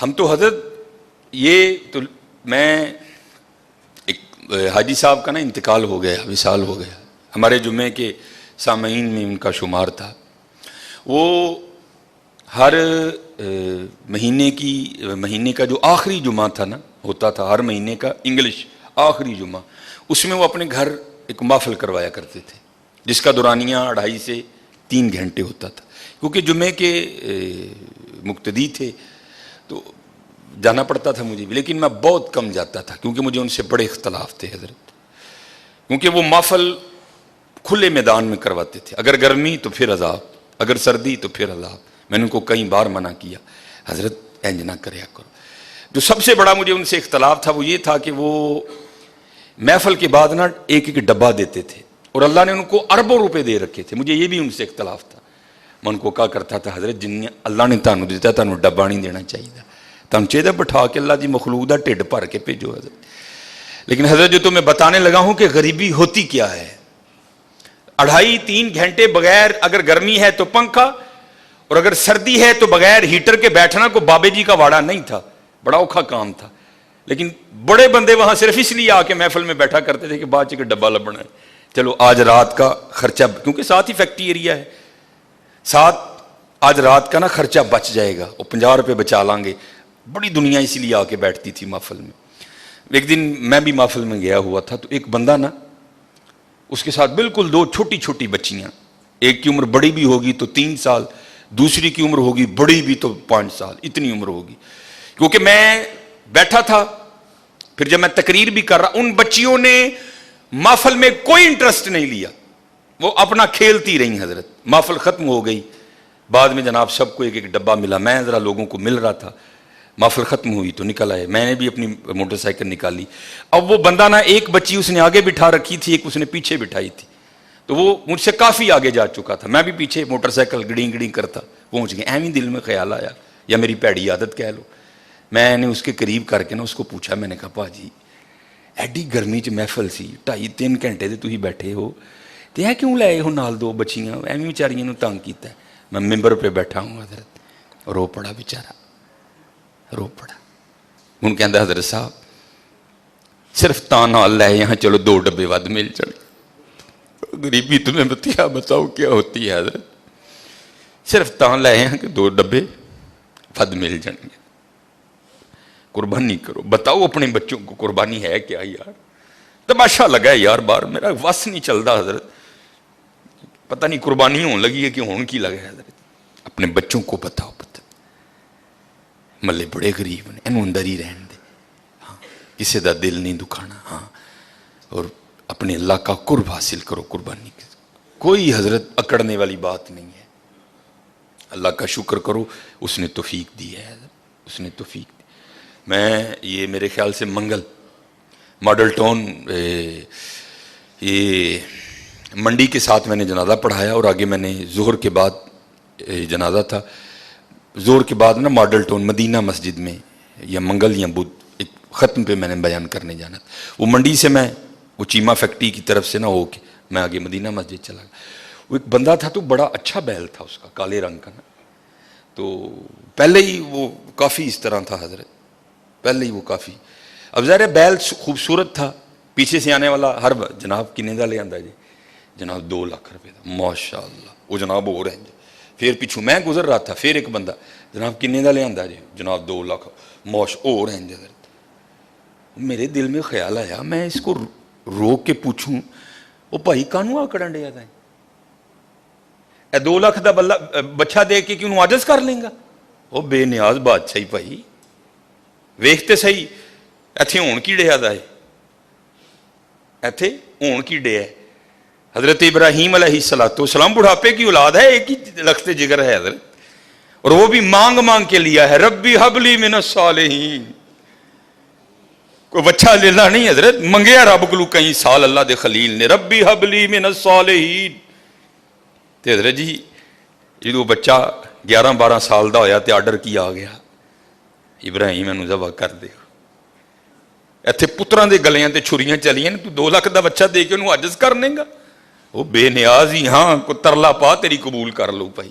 ہم تو حضرت یہ تو میں ایک حاجی صاحب کا نا انتقال ہو گیا، وصال ہو گیا، ہمارے جمعے کے سامعین میں ان کا شمار تھا. وہ ہر مہینے کا جو آخری جمعہ تھا نا، ہوتا تھا ہر مہینے کا انگلش آخری جمعہ، اس میں وہ اپنے گھر ایک محفل کروایا کرتے تھے جس کا دورانیہ 2.5 سے 3 گھنٹے ہوتا تھا. کیونکہ جمعے کے مقتدی تھے تو جانا پڑتا تھا مجھے بھی، لیکن میں بہت کم جاتا تھا کیونکہ مجھے ان سے بڑے اختلاف تھے حضرت. کیونکہ وہ محفل کھلے میدان میں کرواتے تھے، اگر گرمی تو پھر عذاب، اگر سردی تو پھر عذاب. میں نے ان کو کئی بار منع کیا، حضرت انج نہ کریا کرو. جو سب سے بڑا مجھے ان سے اختلاف تھا وہ یہ تھا کہ وہ محفل کے بعد نا ایک ڈبہ دیتے تھے، اور اللہ نے ان کو اربوں روپے دے رکھے تھے. مجھے یہ بھی ان سے اختلاف تھا. میں ان کو کہا کرتا تھا حضرت جن اللہ نے تانوں دیتا تانوں ڈبہ نہیں دینا چاہیے، تانوں چاہیے بٹھا کے اللہ دی مخلوق دا ٹھڈ بھر کے بھیجو حضرت. لیکن حضرت جو تمہیں بتانے لگا ہوں کہ غریبی ہوتی کیا ہے، 2.5-3 گھنٹے بغیر، اگر گرمی ہے تو پنکھا، اور اگر سردی ہے تو بغیر ہیٹر کے بیٹھنا کو بابے جی کا واڑا نہیں تھا، بڑا اوکھا کام تھا. لیکن بڑے بندے وہاں صرف اس لیے آ کے محفل میں بیٹھا کرتے تھے کہ بعد چ ڈبہ لبنا ہے، چلو آج رات کا خرچہ، کیونکہ ساتھ ہی فیکٹری ایریا ہے، ساتھ آج رات کا نا خرچہ بچ جائے گا، وہ 50 روپے بچا لیں گے. بڑی دنیا اسی لیے آ کے بیٹھتی تھی محفل میں. ایک دن میں بھی محفل میں گیا ہوا تھا تو ایک بندہ نا، اس کے ساتھ بالکل 2 چھوٹی چھوٹی بچیاں، ایک کی عمر بڑی بھی ہوگی تو 3 سال، دوسری کی عمر ہوگی بڑی بھی تو 5 سال، اتنی عمر ہوگی. کیونکہ میں بیٹھا تھا، پھر جب میں تقریر بھی کر رہا، ان بچیوں نے محفل میں کوئی انٹرسٹ نہیں لیا، وہ اپنا کھیلتی رہی حضرت. محفل ختم ہو گئی، بعد میں جناب سب کو ایک ایک ڈبہ ملا، میں ذرا لوگوں کو مل رہا تھا. محفل ختم ہوئی تو نکل آئے، میں نے بھی اپنی موٹر سائیکل نکالی. اب وہ بندہ نا، ایک بچی اس نے آگے بٹھا رکھی تھی، ایک اس نے پیچھے بٹھائی تھی، تو وہ مجھ سے کافی آگے جا چکا تھا، میں بھی پیچھے موٹر سائیکل گڑیں گڑیں کرتا پہنچ گیا. ایویں دل میں خیال آیا، یا میری پیڑی عادت کہہ لو، میں نے اس کے قریب کر کے نا اس کو پوچھا، میں نے کہا پا جی ایڈی گرمی چ محفل سی 2.5-3 گھنٹے تے تسی بیٹھے ہو تے اے کیوں لائے ہو نال 2 بچیاں، ایویں بیچاریاں نوں تنگ کیتا ہے. میں ممبر پہ بیٹھا ہوں حضرت، رو پڑا بیچارہ، رو پڑا. ہوں کہندا حضرت صاحب صرف تاں نال لائے یہاں، چلو 2 ڈبے ود مل جائیں. غریبی تمہیں بتاؤ کیا ہوتی ہے حضرت، صرف تاں لائے ہیں کہ 2 ڈبے ود مل جائیں گے. قربانی کرو، بتاؤ اپنے بچوں کو قربانی ہے کیا یار. تماشا لگا ہے یار باہر، میرا وس نہیں چلتا حضرت، پتہ نہیں قربانی ہون لگی ہے کہ ہون کی لگا ہے حضرت. اپنے بچوں کو بتاؤ، ملے بڑے غریب نے، انہوں اندر ہی رہن دے، ہاں کسی دا دل نہیں دکھانا، ہاں اور اپنے اللہ کا قرب حاصل کرو. قربانی کوئی حضرت اکڑنے والی بات نہیں ہے. اللہ کا شکر کرو، اس نے توفیق دی ہے حضرت، اس نے توفیق دی. میں یہ میرے خیال سے منگل ماڈل ٹاؤن یہ منڈی کے ساتھ میں نے جنازہ پڑھایا، اور آگے میں نے ظہر کے بعد جنازہ تھا، زور کے بعد نا ماڈل ٹاؤن مدینہ مسجد میں یا منگل یا بدھ ایک ختم پہ میں نے بیان کرنے جانا تھا. وہ منڈی سے میں وہ چیمہ فیکٹری کی طرف سے نہ ہو کے میں آگے مدینہ مسجد چلا گیا. وہ ایک بندہ تھا تو بڑا اچھا بیل تھا اس کا، کالے رنگ کا نا، تو پہلے ہی وہ کافی اس طرح تھا حضرت، پہلے ہی وہ کافی. اب ظاہر بیل خوبصورت تھا، پیچھے سے آنے والا ہر جناب کنے دا لے آندا جی، جناب 2 لاکھ روپے دا، ماشاء اللہ. وہ جناب ہو رہے ہیں، پھر پیچھوں میں گزر رہا تھا، پھر ایک بندہ جناب کنے دا لے آندا جی، جناب 2 لاکھ ہو رہے ہیں حضرت. میرے دل میں خیال آیا میں اس کو روک کے پوچھوں، وہ بھائی کانوں آکڑن ڈیا تھا، اے 2 لاکھ دا بچہ دے کے کیوں عاجز کر لیں گا؟ وہ بے نیاز بادشاہی بھائی ویکھتے صحیح ایتھے ہون کی ڈیا دا ہے، ایتھے ہون کی ڈیا ہے. حضرت ابراہیم علیہ السلام بڑھاپے کی اولاد ہے، ایک ہی لخت جگر ہے حضرت، اور وہ بھی مانگ مانگ کے لیا ہے، ربی حب لی من الصالحین. کوئی بچہ لینا نہیں حضرت، منگیا رب کو کئی سال اللہ دے خلیل نے، ربی حب لی من الصالحین. تے حضرت جی جدو بچہ 11-12 سال دا ہویا تے آرڈر کیا آ گیا، ابراہیم انہوں ذبح کر دے. ایتھے پتراں دے گلیاں تے چھریاں چلیاں، تو 2 لاکھ دا بچہ دے کے انہوں عاجز کر لیں گا؟ وہ بے نیاز ہی، ہاں کو ترلا پا تیری قبول کر لو بھائی.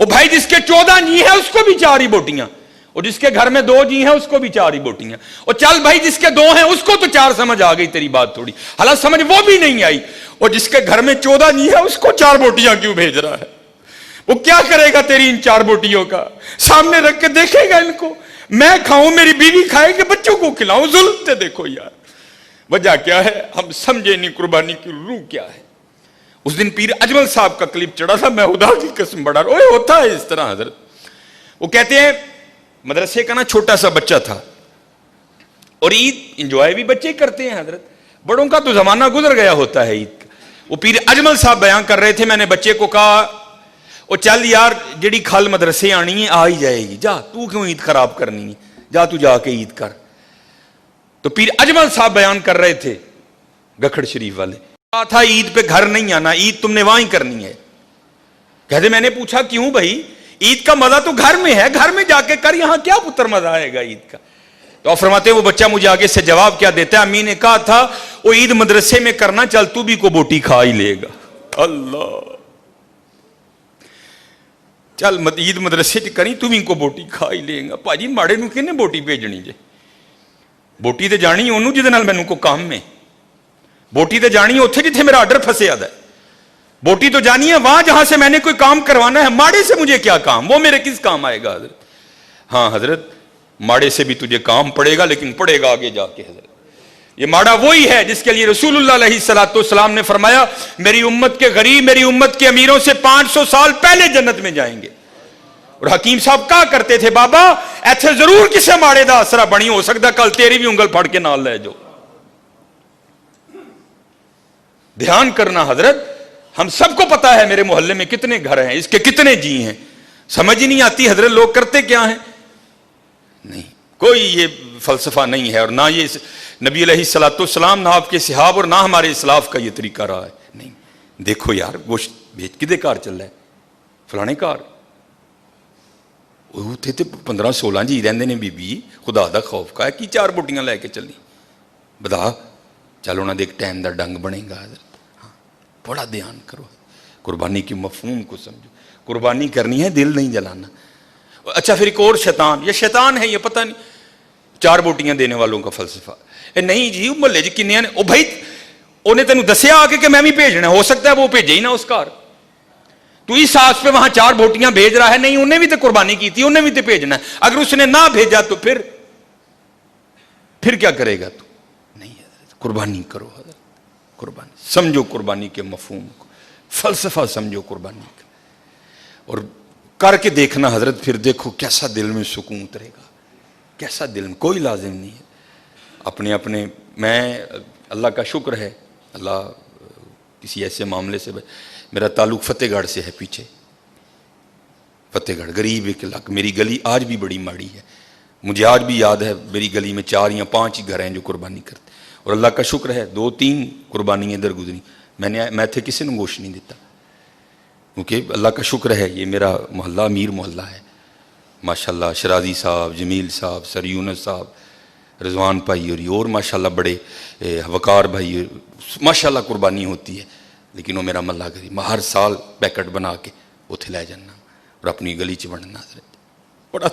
وہ بھائی جس کے 14 جی ہیں اس کو بھی 4 ہی بوٹیاں, اور جس کے گھر میں 2 جی ہیں اس کو بھی 4 ہی بوٹیاں. اور چل بھائی جس کے 2 ہیں اس کو تو 4 سمجھ آ گئی تیری بات تھوڑی, حالانکہ سمجھ وہ بھی نہیں آئی. اور جس کے گھر میں 14 جی ہے اس کو 4 بوٹیاں کیوں بھیج رہا ہے؟ وہ کیا کرے گا تیری ان 4 بوٹیوں کا؟ سامنے رکھ کے دیکھے گا ان کو, میں کھاؤں, میری بیوی کھائے, کہ بچوں کو کھلاؤں؟ ظلم تے دیکھو یار, وجہ کیا ہے ہم سمجھے نہیں قربانی کی روح کیا ہے. اس دن پیر اجمل صاحب کا کلپ چڑھا تھا, میں خدا کی قسم بڑا اوے ہوتا ہے اس طرح حضرت. وہ کہتے ہیں مدرسے کا نا چھوٹا سا بچہ تھا, اور عید انجوائے بھی بچے کرتے ہیں حضرت, بڑوں کا تو زمانہ گزر گیا ہوتا ہے عید کا. وہ پیر اجمل صاحب بیان کر رہے تھے, میں نے بچے کو کہا او چل یار جڑی کھل مدرسے آنی ہے آ ہی جائے گی, جا تو کیوں عید خراب کرنی ہے, جا تو جا کے عید کر. تو پیر اجمل صاحب بیان کر رہے تھے گکھڑ شریف والے, کہا تھا عید پہ گھر نہیں آنا, عید تم نے وہاں ہی کرنی ہے. کہتے میں نے پوچھا کیوں بھائی, عید کا مزہ تو گھر میں ہے, گھر میں جا کے کر, یہاں کیا پتر مزہ آئے گا عید کا؟ تو آپ فرماتے ہیں وہ بچہ مجھے آگے سے جواب کیا دیتا ہے, امی نے کہا تھا وہ عید مدرسے میں کرنا, چل تو بھی کو بوٹی کھا ہی لے گا. اللہ, چل عید مدرسے چ کری تو بھی کو بوٹی کھا ہی لے گا. پاجی ماڑے نو کہنے بوٹی بھیجنی جے, بوٹی تے جانی انہوں جہد نال مینوں کو کام میں, بوٹی تے جانی ہے اتنے جتھے میرا آرڈر پھنسیا ہے, بوٹی تو جانی ہے وہاں جہاں سے میں نے کوئی کام کروانا ہے. ماڑے سے مجھے کیا کام, وہ میرے کس کام آئے گا حضرت؟ ہاں حضرت ماڑے سے بھی تجھے کام پڑے گا, لیکن پڑے گا آگے جا کے حضرت. یہ ماڑا وہی ہے جس کے لیے رسول اللہ علیہ الصلوۃ والسلام نے فرمایا میری امت کے غریب میری امت کے امیروں سے 500 سال پہلے جنت میں جائیں گے. اور حکیم صاحب کہا کرتے تھے بابا ایتھے ضرور کسے ماڑے دا آسرا بنی, ہو سکتا کل تیری بھی انگل پھڑ کے نال لے جو. دھیان کرنا حضرت, ہم سب کو پتا ہے میرے محلے میں کتنے گھر ہیں, اس کے کتنے جی ہیں, سمجھ ہی نہیں آتی حضرت لوگ کرتے کیا ہیں. نہیں کوئی یہ فلسفہ نہیں ہے, اور نہ یہ نبی علیہ الصلوۃ والسلام, نہ آپ کے صحاب, اور نہ ہمارے اسلاف کا یہ طریقہ رہا ہے. نہیں دیکھو یار گوشت بھیج کدے کار چل رہا ہے, فلانے کار, وہ تھے 15-16 جی رہندے نے, بی بی خدا دا خوف کا ہے کی 4 بوٹیاں لے کے چلی, بتا چل انہاں دے ایک ٹائم دا ڈنگ بنے گا حضرت. ہاں بڑا دھیان کرو, قربانی کے مفہوم کو سمجھو, قربانی کرنی ہے دل نہیں جلانا. اچھا پھر ایک اور شیطان, یہ شیطان ہے یہ پتہ نہیں, 4 بوٹیاں دینے والوں کا فلسفہ. نہیں جی محلے جی کنے نے, او بھائی انہیں تینوں دسیا آ کے کہ میں بھی بھیجنا, ہو سکتا ہے وہ بھیجے ہی نہ اس کار, تو اس آس پہ وہاں 4 بوٹیاں بھیج رہا ہے. نہیں انہیں بھی تو قربانی کی تھی, انہیں بھی تو بھیجنا ہے, اگر اس نے نہ بھیجا تو پھر کیا کرے گا تو؟ نہیں حضرت قربانی کرو حضرت, قربانی سمجھو, قربانی کے مفہوم کو, فلسفہ سمجھو قربانی کا, اور کر کے دیکھنا حضرت, پھر دیکھو کیسا دل میں سکون اترے گا, کیسا دل میں, کوئی لازم نہیں ہے اپنے اپنے. میں اللہ کا شکر ہے, اللہ کسی ایسے معاملے سے, میرا تعلق فتح گڑھ سے ہے, پیچھے فتح گڑھ غریب ایک علاقہ, میری گلی آج بھی بڑی ماڑی ہے, مجھے آج بھی یاد ہے میری گلی میں 4 یا 5 ہی گھر ہیں جو قربانی کرتے, اور اللہ کا شکر ہے 2-3 قربانیاں ادھر گزری, میں تھے کسی نے گوشت نہیں دیتا, کیونکہ اللہ کا شکر ہے یہ میرا محلہ امیر محلہ ہے ماشاءاللہ. شرازی صاحب, جمیل صاحب, سر یونس صاحب, رضوان بھائی, اور ماشاءاللہ بڑے وقار بھائی, ماشاءاللہ قربانی ہوتی ہے. لیکن وہ میرا محلہ غریب, میں ہر سال پیکٹ بنا کے اتنے لے جانا اور اپنی گلی چ بننا حضرت. بڑا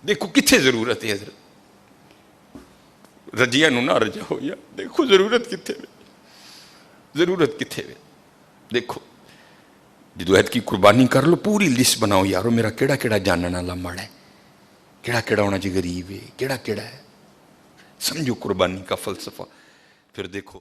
دیکھو کتنے ضرورت ہے حضرت, رجیا نو نہ رجا ہو یا, دیکھو ضرورت کتنے وے, ضرورت کتنے وے. دیکھو جدوہد کی قربانی کر لو, پوری لسٹ بناؤ یارو میرا کیڑا کیڑا جاننا والا ماڑا ہے, کیڑا کیڑا ہونا چاہیے غریب ہے, کیڑا کیڑا ہے, سمجھو قربانی کا فلسفہ, پھر دیکھو